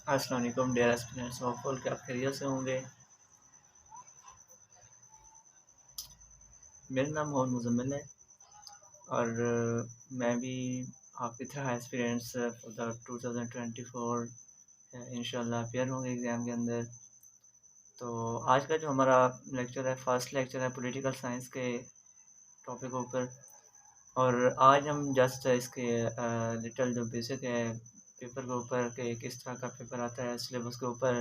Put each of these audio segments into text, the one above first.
अस्सलाम वालेकुम dear aspirants, hopeful कि आप खैरियत से होंगे। मेरा नाम मोहम्मद मुज़म्मिल है और मैं भी आपकी तरह एस्पिरेंट्स फॉर द 2024 इंशाल्लाह अपीयर होंगे एग्ज़ाम के अंदर। तो आज का जो हमारा लेक्चर है, फर्स्ट लेक्चर है पॉलिटिकल साइंस के टॉपिक ऊपर। और आज हम जस्ट इसके लिटिल जो बेसिक है पेपर के ऊपर के किस तरह का पेपर आता है सिलेबस के ऊपर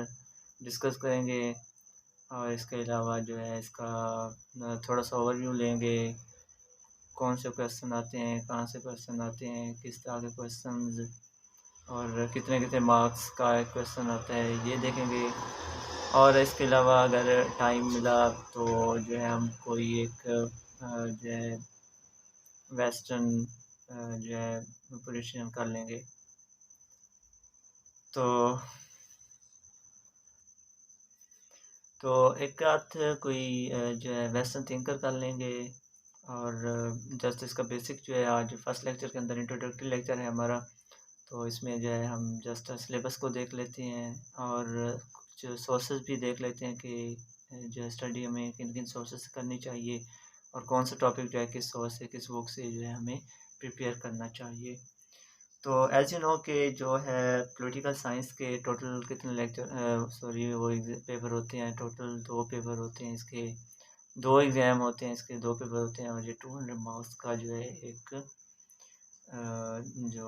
डिस्कस करेंगे। और इसके अलावा जो है इसका थोड़ा सा ओवरव्यू लेंगे, कौन से क्वेश्चन आते हैं, कहाँ से क्वेश्चन आते हैं, किस तरह के क्वेश्चंस और कितने कितने मार्क्स का एक क्वेश्चन आता है, ये देखेंगे। और इसके अलावा अगर टाइम मिला तो जो है हम कोई एक जो है वेस्टर्न जो है पोजीशन कर लेंगे। तो एक आध कोई जो है वेस्टर्न थिंकर कर लेंगे। और जस्ट इसका बेसिक जो है आज फर्स्ट लेक्चर के अंदर इंट्रोडक्टरी लेक्चर है हमारा, तो इसमें जो है हम जस्ट सिलेबस को देख लेते हैं और कुछ सोर्सेज भी देख लेते हैं कि जो है स्टडी हमें किन किन सोर्सेज से करनी चाहिए और कौन सा टॉपिक जो है किस सोर्स से किस बुक से जो है हमें प्रिपेयर करना चाहिए। तो एज यू नो कि जो है पॉलिटिकल साइंस के टोटल कितने लेक्चर सॉरी वो पेपर होते हैं, टोटल 2 पेपर होते हैं इसके, 2 एग्ज़ाम होते हैं इसके, 2 पेपर होते हैं और ये 200 मार्क्स का जो है एक जो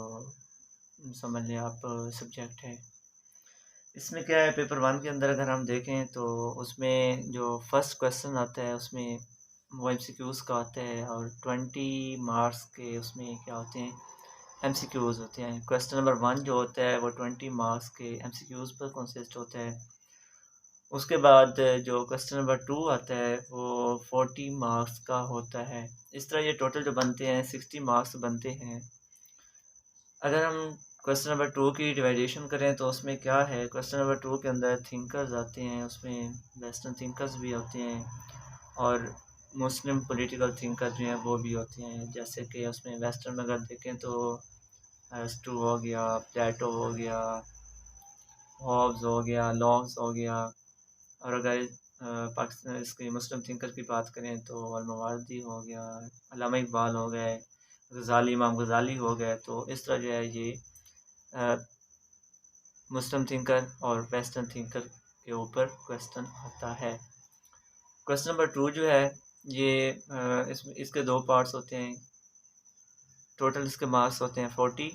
समझ लें आप सब्जेक्ट है। इसमें क्या है, पेपर 1 के अंदर अगर हम देखें तो उसमें जो फर्स्ट क्वेश्चन आता है उसमें वो एमसीक्यूज़ का आता है और 20 मार्क्स के उसमें क्या होते हैं, एमसीक्यूज़ होते हैं। क्वेश्चन नंबर 1 जो होता है वो 20 मार्क्स के एमसीक्यूज़ पर कंसिस्ट होता है। उसके बाद जो क्वेश्चन नंबर 2 आता है वो 40 मार्क्स का होता है। इस तरह ये टोटल जो बनते हैं 60 मार्क्स बनते हैं। अगर हम क्वेश्चन नंबर 2 की डिवाइडेशन करें तो उसमें क्या है, क्वेश्चन नंबर 2 के अंदर थिंकर्स आते हैं, उसमें वेस्टर्न थिंकर्स भी होते हैं और मुस्लिम पॉलिटिकल थिंकर जो हैं वो भी होते हैं। जैसे कि उसमें वेस्टर्न में अगर देखें तो अरिस्टो हो गया, प्लेटो हो गया, हॉब्स हो गया, लॉब्स हो गया। और अगर पाकिस्तान इसके मुस्लिम थिंकर की बात करें तो अल-मवारदी हो गया, अल्लामा इकबाल हो गए, गज़ाली, इमाम गज़ाली हो गए। तो इस तरह जो है ये अ, मुस्लिम थिंकर और वेस्टर्न थिंकर के ऊपर क्वेश्चन आता है। क्वेश्चन नंबर 2 जो है ये इसके 2 पार्ट्स होते हैं। टोटल इसके मार्क्स होते हैं 40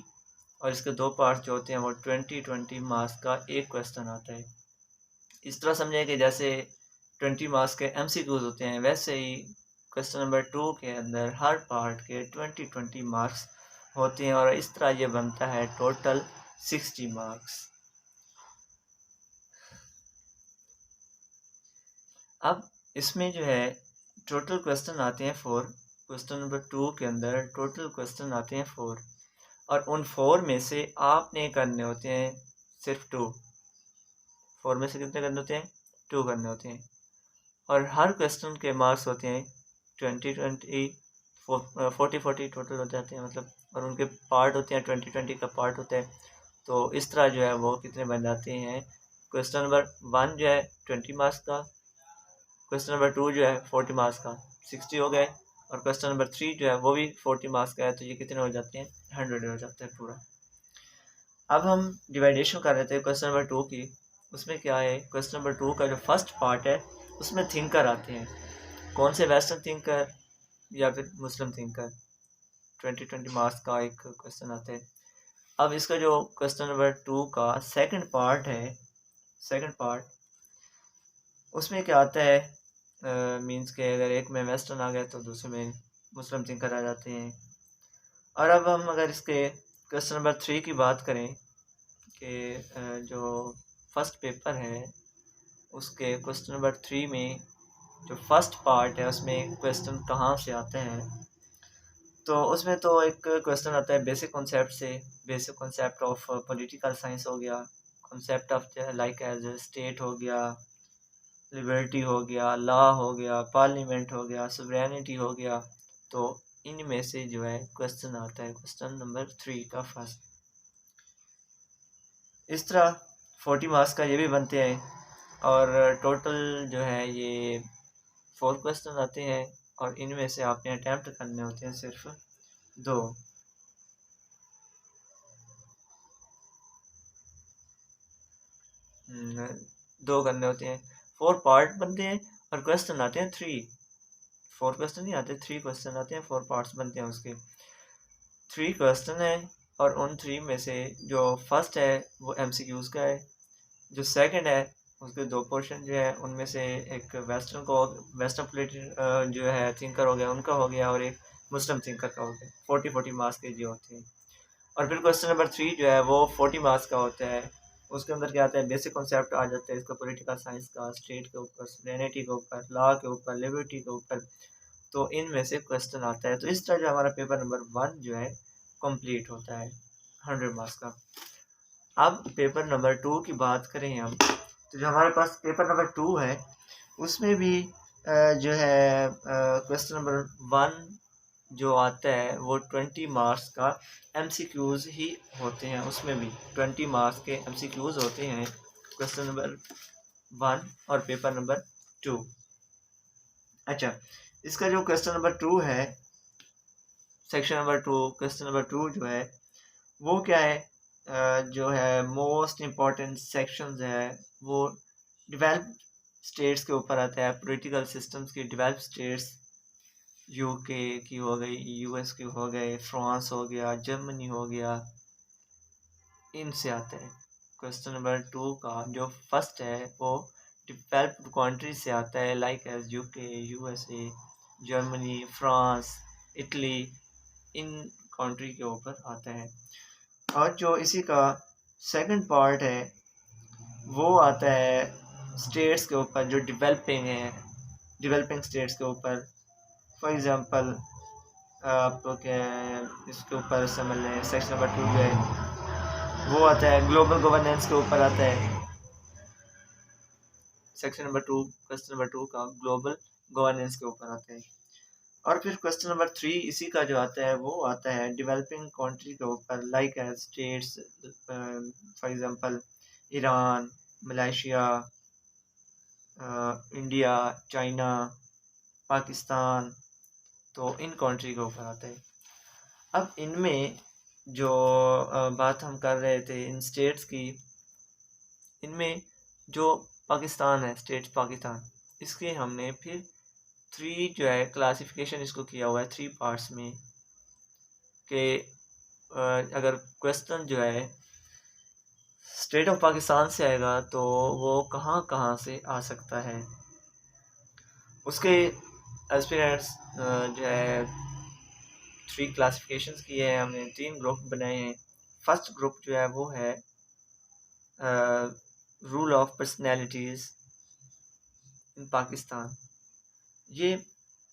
और इसके 2 पार्ट्स जो होते हैं वो 20 मार्क्स का एक क्वेश्चन आता है। इस तरह समझें कि जैसे 20 मार्क्स के एमसीक्यूज़ होते हैं, वैसे ही क्वेश्चन नंबर 2 के अंदर हर पार्ट के 20 मार्क्स होते हैं और इस तरह ये बनता है टोटल 60 मार्क्स। अब इसमें जो है टोटल क्वेश्चन आते हैं 4। क्वेश्चन नंबर 2 के अंदर टोटल क्वेश्चन आते हैं 4 और उन 4 में से आपने करने होते हैं सिर्फ 2। 4 में से कितने करने होते हैं? 2 करने होते हैं और हर क्वेश्चन के मार्क्स होते हैं 40 टोटल हो जाते हैं, मतलब और उनके पार्ट होते हैं 20 का पार्ट होता है। तो इस तरह जो है वो कितने बन जाते हैं, क्वेश्चन नंबर 1 जो है 20 मार्क्स का, क्वेश्चन नंबर 2 जो है 40 मार्क्स का 60 हो गए और क्वेश्चन नंबर 3 जो है वो भी 40 मार्क्स का है, तो ये कितने हो जाते हैं, 100 हो जाता है पूरा। अब हम डिवाइडेशन कर रहे थे क्वेश्चन नंबर 2 की। उसमें क्या है, क्वेश्चन नंबर 2 का जो फर्स्ट पार्ट है उसमें थिंकर आते हैं। कौन से, वेस्टर्न थिंकर या फिर मुस्लिम थिंकर। 20 मार्क्स का एक क्वेश्चन आता है। अब इसका जो क्वेश्चन नंबर 2 का सेकंड पार्ट है, सेकंड पार्ट उसमें क्या आता है, मींस के अगर एक में वेस्टर्न आ गया तो दूसरे में मुस्लिम थिंकर आ जाते हैं। और अब हम अगर इसके क्वेश्चन नंबर 3 की बात करें कि जो फर्स्ट पेपर है उसके क्वेश्चन नंबर 3 में जो फर्स्ट पार्ट है उसमें क्वेश्चन कहाँ से आते हैं, तो उसमें तो एक क्वेश्चन आता है बेसिक कॉन्सेप्ट से। Basic concept of political science हो गया, concept of like as state हो गया, लिबर्टी हो गया, लॉ हो गया, पार्लियामेंट हो गया, सुवरेनिटी हो गया। तो इनमें से जो है क्वेश्चन आता है क्वेश्चन नंबर 3 का फर्स्ट। इस तरह 40 मार्क्स का ये भी बनते हैं, और टोटल जो है ये 4 क्वेश्चन आते हैं, और इनमें से आपने अटैम्प्ट करने होते हैं सिर्फ 2। हम्म, 2 करने होते हैं, 4 पार्ट बनते हैं, और क्वेश्चन आते हैं 3। 4 क्वेश्चन नहीं आते, 3 क्वेश्चन आते हैं, 4 पार्ट्स बनते हैं उसके। 3 क्वेश्चन है, और उन 3 में से जो फर्स्ट है वो MCQs का है, जो सेकंड है उसके 2 पोर्शन जो है उनमें से एक वेस्टर्न प्लेटेड जो है थिंकर हो गया उनका हो गया, और एक मुस्लिम थिंकर का हो गया। 40 मार्क्स के जो होते हैं। और फिर क्वेश्चन नंबर 3 जो है वो 40 मार्क्स का होता है। उसके अंदर क्या आता है, बेसिक कॉन्सेप्ट आ जाता है इसका, पॉलिटिकल साइंस का, स्टेट के ऊपर, सोवरेनिटी के ऊपर, लॉ के ऊपर, लिबर्टी के ऊपर। तो इनमें से क्वेश्चन आता है। तो इस तरह जो हमारा पेपर नंबर 1 जो है कंप्लीट होता है 100 मार्क्स का। अब पेपर नंबर 2 की बात करें हम, तो जो हमारे पास पेपर नंबर 2 है उसमें भी जो है क्वेश्चन नंबर 1 जो आता है वो 20 मार्क्स का MCQs ही होते हैं। उसमें भी 20 मार्क्स के MCQs होते हैं क्वेश्चन नंबर 1 और पेपर नंबर 2। अच्छा, इसका जो क्वेश्चन नंबर 2 है, सेक्शन नंबर 2, क्वेश्चन नंबर 2 जो है वो क्या है, जो है मोस्ट इम्पॉर्टेंट सेक्शंस है वो डेवलप स्टेट्स के ऊपर आता है, पॉलिटिकल सिस्टम्स की डेवलप स्टेट्स, यूके की हो गई, यूएस की हो गए, फ्रांस हो गया, जर्मनी हो गया, इनसे आता है। क्वेश्चन नंबर 2 का जो फर्स्ट है वो डेवलप्ड कंट्री से आता है, like as UK, USA, Germany, France, Italy, इन कंट्री के ऊपर आता है। और जो इसी का सेकंड पार्ट है वो आता है स्टेट्स के ऊपर जो डेवलपिंग है, डेवलपिंग स्टेट्स के ऊपर। फॉर एग्जांपल आप क्या इसके ऊपर समझ लें, सेक्शन नंबर 2 जो है वो आता है ग्लोबल गवर्नेंस के ऊपर आता है। सेक्शन नंबर 2, क्वेश्चन नंबर 2 का ग्लोबल गवर्नेंस के ऊपर आता है। और फिर क्वेश्चन नंबर 3 इसी का जो आता है वो आता है डेवलपिंग कंट्री के ऊपर, like as states, for example Iran, Malaysia, India, China, Pakistan. तो इन कंट्री के ऊपर आता है। अब इनमें जो बात हम कर रहे थे इन स्टेट्स की, इनमें जो पाकिस्तान है, स्टेट पाकिस्तान, इसके हमने फिर 3 जो है क्लासिफिकेशन इसको किया हुआ है 3 पार्ट्स में, कि अगर क्वेश्चन जो है स्टेट ऑफ पाकिस्तान से आएगा तो वो कहाँ कहाँ से आ सकता है। उसके एस्पिरेंट्स जो है 3 क्लासिफिकेशंस किए हैं हमने, 3 ग्रुप बनाए हैं। फर्स्ट ग्रुप जो है वो है रूल ऑफ पर्सनैलिटीज़ इन पाकिस्तान। ये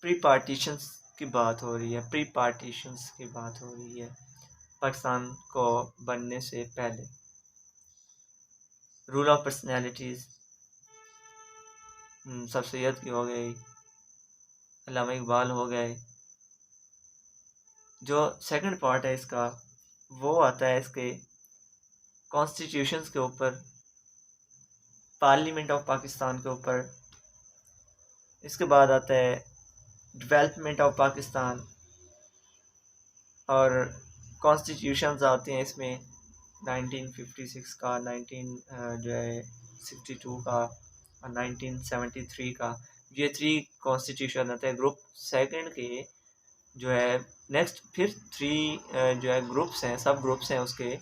प्री पार्टीशंस की बात हो रही है, प्री पार्टीशंस की बात हो रही है पाकिस्तान को बनने से पहले। Rule of personalities sir Syed की हो गई, अल्लामा इकबाल हो गए। जो सेकंड पार्ट है इसका वो आता है इसके कॉन्स्टिट्यूशंस के ऊपर, पार्लियामेंट ऑफ पाकिस्तान के ऊपर। इसके बाद आता है डेवलपमेंट ऑफ पाकिस्तान, और कॉन्स्टिट्यूशंस आते हैं इसमें 1956 का, 19 जो है 62 का, और 1973 का। ये 3 कॉन्स्टिट्यूशन आते हैं ग्रुप सेकंड के जो है। नेक्स्ट फिर 3 जो है ग्रुप्स हैं, सब ग्रुप्स हैं उसके,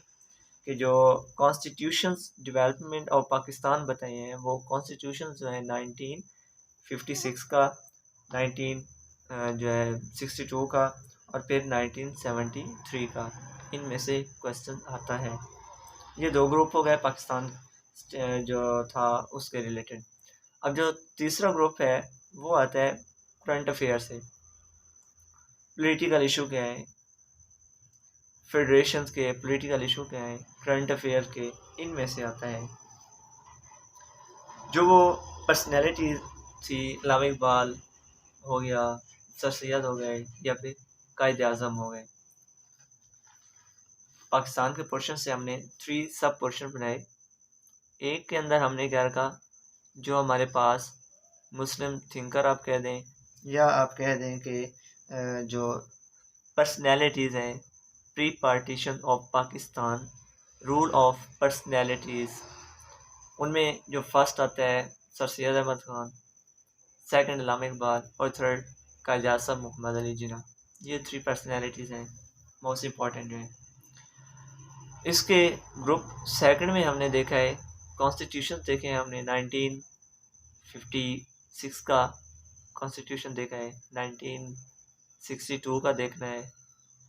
कि जो कॉन्स्टिट्यूशंस डेवलपमेंट ऑफ पाकिस्तान बताए हैं वो कॉन्स्टिट्यूशन जो है 1956 का, 19 जो है 62 का, और फिर 1973 का। इनमें से क्वेश्चन आता है। ये 2 ग्रुप हो गए पाकिस्तान जो था उसके रिलेटेड। अब जो तीसरा ग्रुप है वो आता है करंट अफेयर से, पॉलिटिकल इशू क्या है, फेडरेशंस के पॉलिटिकल इशू क्या है, करंट अफेयर के, इनमें से आता है। जो वो पर्सनैलिटी थी, अल्लामा इकबाल हो गया, सर सैयद हो गए, या फिर कायद आज़म हो गए। पाकिस्तान के पोर्शन से हमने 3 सब पोर्शन बनाए। एक के अंदर हमने क्या रखा, जो हमारे पास मुस्लिम थिंकर आप कह दें, या आप कह दें कि जो पर्सनैलिटीज़ हैं, pre partition of Pakistan, rule of personalities, उनमें जो फर्स्ट आता है सर सैयद अहमद ख़ान, सेकंड अल्लामा इकबाल और थर्ड कायद आज़म मोहम्मद अली जिन्ना। ये 3 पर्सनैलिटीज़ हैं मोस्ट इम्पॉर्टेंट जो हैं। इसके ग्रुप सेकंड में हमने देखा है कॉन्स्टिट्यूशन देखे हैं हमने 1956 का कॉन्स्टिट्यूशन देखा है, 1962 का देखना है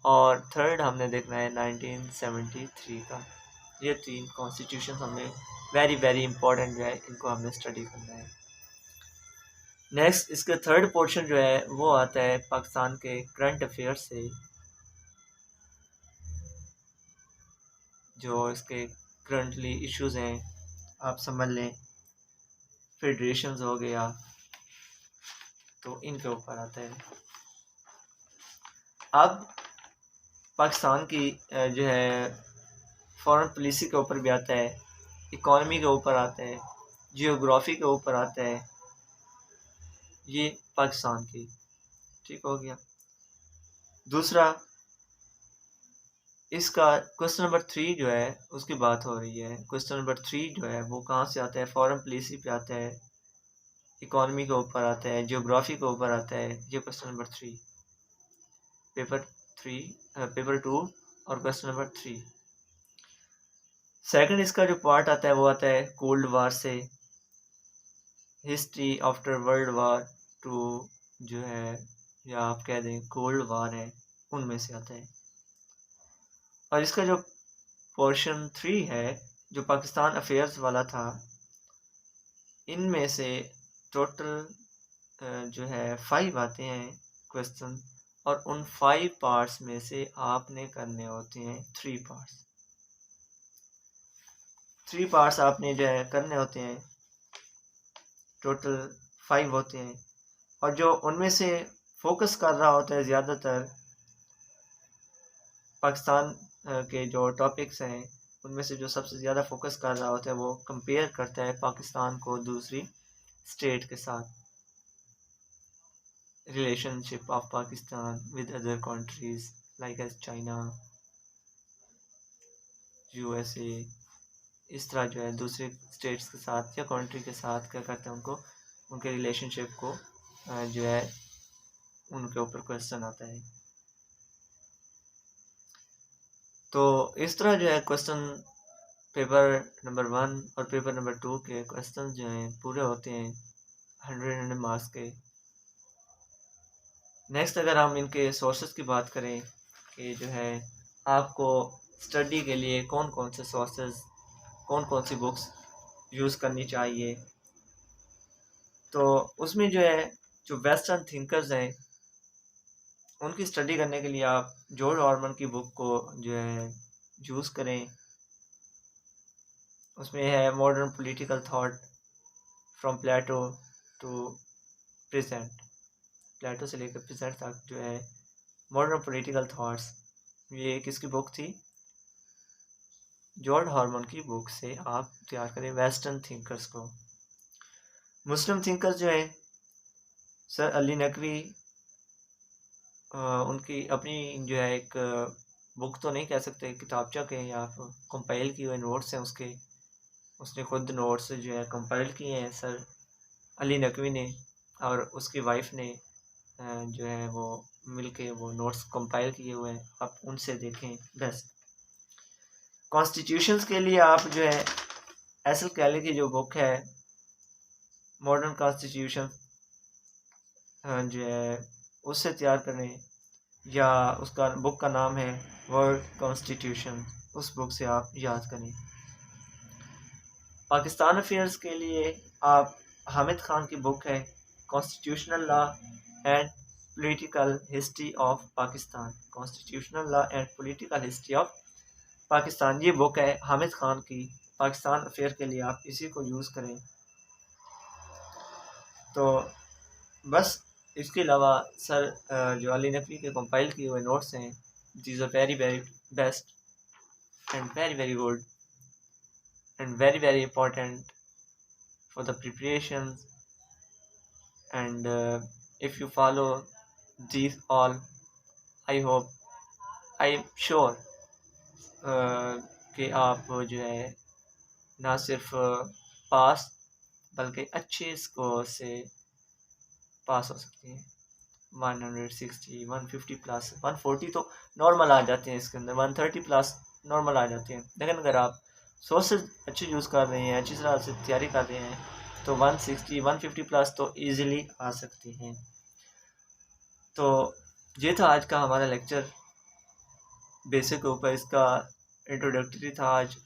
और थर्ड हमने देखना है 1973 का। ये 3 कॉन्स्टिट्यूशन हमने वेरी वेरी इंपॉर्टेंट जो है, इनको हमने स्टडी करना है। नेक्स्ट इसके थर्ड पोर्शन जो है वो आता है पाकिस्तान के करंट अफेयर्स से, जो इसके करंटली इश्यूज हैं आप समझ लें, फेडरेशंस हो गया, तो इनके ऊपर आता है। अब पाकिस्तान की जो है फॉरेन पॉलिसी के ऊपर भी आता है, इकॉनमी के ऊपर आता है, जियोग्राफी के ऊपर आता है, ये पाकिस्तान की, ठीक हो गया। दूसरा इसका क्वेश्चन नंबर 3 जो है उसकी बात हो रही है। क्वेश्चन नंबर 3 जो है वो कहाँ से आता है, फॉरेन पॉलिसी पे आता है, इकॉनमी के ऊपर आता है, जियोग्राफी के ऊपर आता है। ये क्वेश्चन नंबर 3 पेपर 3 पेपर 2 और क्वेश्चन नंबर 3। सेकंड इसका जो पार्ट आता है वो आता है कोल्ड वार से, हिस्ट्री आफ्टर वर्ल्ड वार 2 जो है, या आप कह दें कोल्ड वार है, उनमें से आता है। और इसका जो पोर्शन 3 है जो पाकिस्तान अफेयर्स वाला था, इनमें से टोटल जो है 5 आते हैं क्वेश्चन, और उन 5 पार्ट्स में से आपने करने होते हैं 3 पार्ट्स। 3 पार्ट्स आपने जो है करने होते हैं, टोटल 5 होते हैं। और जो उनमें से फोकस कर रहा होता है ज़्यादातर पाकिस्तान के जो टॉपिक्स हैं, उनमें से जो सबसे ज़्यादा फोकस कर रहा होता है वो कंपेयर करता है पाकिस्तान को दूसरी स्टेट के साथ, relationship of Pakistan with other countries like as China, USA, इस तरह जो है दूसरे स्टेट्स के साथ या कंट्री के साथ क्या करते हैं, उनको उनके रिलेशनशिप को जो है उनके ऊपर क्वेश्चन आता है। तो इस तरह जो है क्वेश्चन पेपर नंबर 1 और पेपर नंबर 2 के क्वेश्चन जो हैं पूरे होते हैं 100 मार्क्स के। नेक्स्ट अगर हम इनके सोर्सेज की बात करें कि जो है आपको स्टडी के लिए कौन कौन से सोर्सेज, कौन कौन सी बुक्स यूज़ करनी चाहिए, तो उसमें जो है जो वेस्टर्न थिंकर्स हैं उनकी स्टडी करने के लिए आप जॉर्ज ऑरमन की बुक को जो है यूज़ करें। उसमें है modern political thought from Plato to present, Plato से लेकर प्रेजेंट तक जो है मॉडर्न पॉलिटिकल थॉट्स, ये किसकी बुक थी, जॉर्ज ऑरमन की बुक से आप तैयार करें वेस्टर्न थिंकर्स को। मुस्लिम थिंकर्स जो है सर अली नकवी, उनकी अपनी जो है एक बुक तो नहीं कह सकते, किताबचा के या आप कंपाइल किए हुए नोट्स हैं उसके, उसने खुद नोट्स जो है कंपाइल किए हैं सर अली नकवी ने और उसकी वाइफ ने जो है वो मिलके वो नोट्स कंपाइल किए हुए हैं, आप उनसे देखें बेस्ट। कॉन्स्टिट्यूशंस के लिए आप जो है एसल कैली की जो बुक है मॉडर्न कॉन्स्टिट्यूशन जो है उससे तैयार करें, या उसका बुक का नाम है वर्ल्ड कॉन्स्टिट्यूशन, उस बुक से आप याद करें। पाकिस्तान अफेयर्स के लिए आप हामिद खान की बुक है constitutional law and political history of Pakistan, constitutional law and political history of Pakistan, ये बुक है हामिद खान की। पाकिस्तान अफेयर के लिए आप इसी को यूज़ करें। तो बस इसके अलावा सर जो अली नकवी के कंपाइल किए हुए नोट्स हैं, these are very very best and very very good, and very important for the preparations. And if you follow these all, I hope, I am sure कि आप जो है ना सिर्फ पास बल्कि अच्छे स्कोर से पास हो सकती हैं। 160, 150 प्लस, 140 तो नॉर्मल आ जाते हैं इसके अंदर, 130 प्लस नॉर्मल आ जाते हैं। लेकिन अगर आप सोर्सेज अच्छे यूज़ कर रहे हैं, अच्छी तरह से तैयारी कर रहे हैं, तो 160, 150 प्लस तो ईज़िली आ सकती हैं। तो ये था आज का हमारा लेक्चर, बेसिक के ऊपर। इसका इंट्रोडक्टरी था आज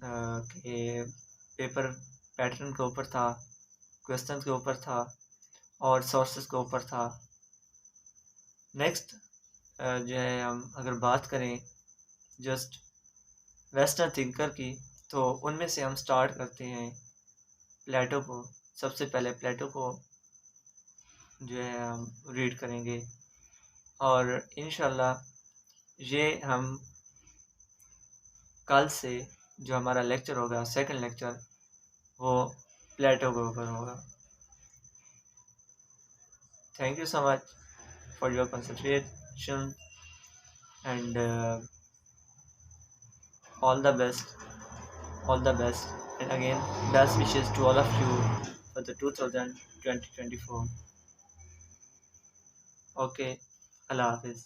कि पेपर पैटर्न के ऊपर था, क्वेश्चन के ऊपर था और सोर्सेज के ऊपर था। नेक्स्ट जो है हम अगर बात करें जस्ट वेस्टर्न थिंकर की, तो उनमें से हम स्टार्ट करते हैं प्लेटो को। सबसे पहले प्लेटो को जो है हम रीड करेंगे और इंशाल्लाह ये हम कल से जो हमारा लेक्चर होगा, सेकंड लेक्चर, वो प्लेटो के ऊपर होगा। Thank you so much for your concentration and all the best, all the best, and again best wishes to all of you for the 2024. Okay, Allah Hafiz.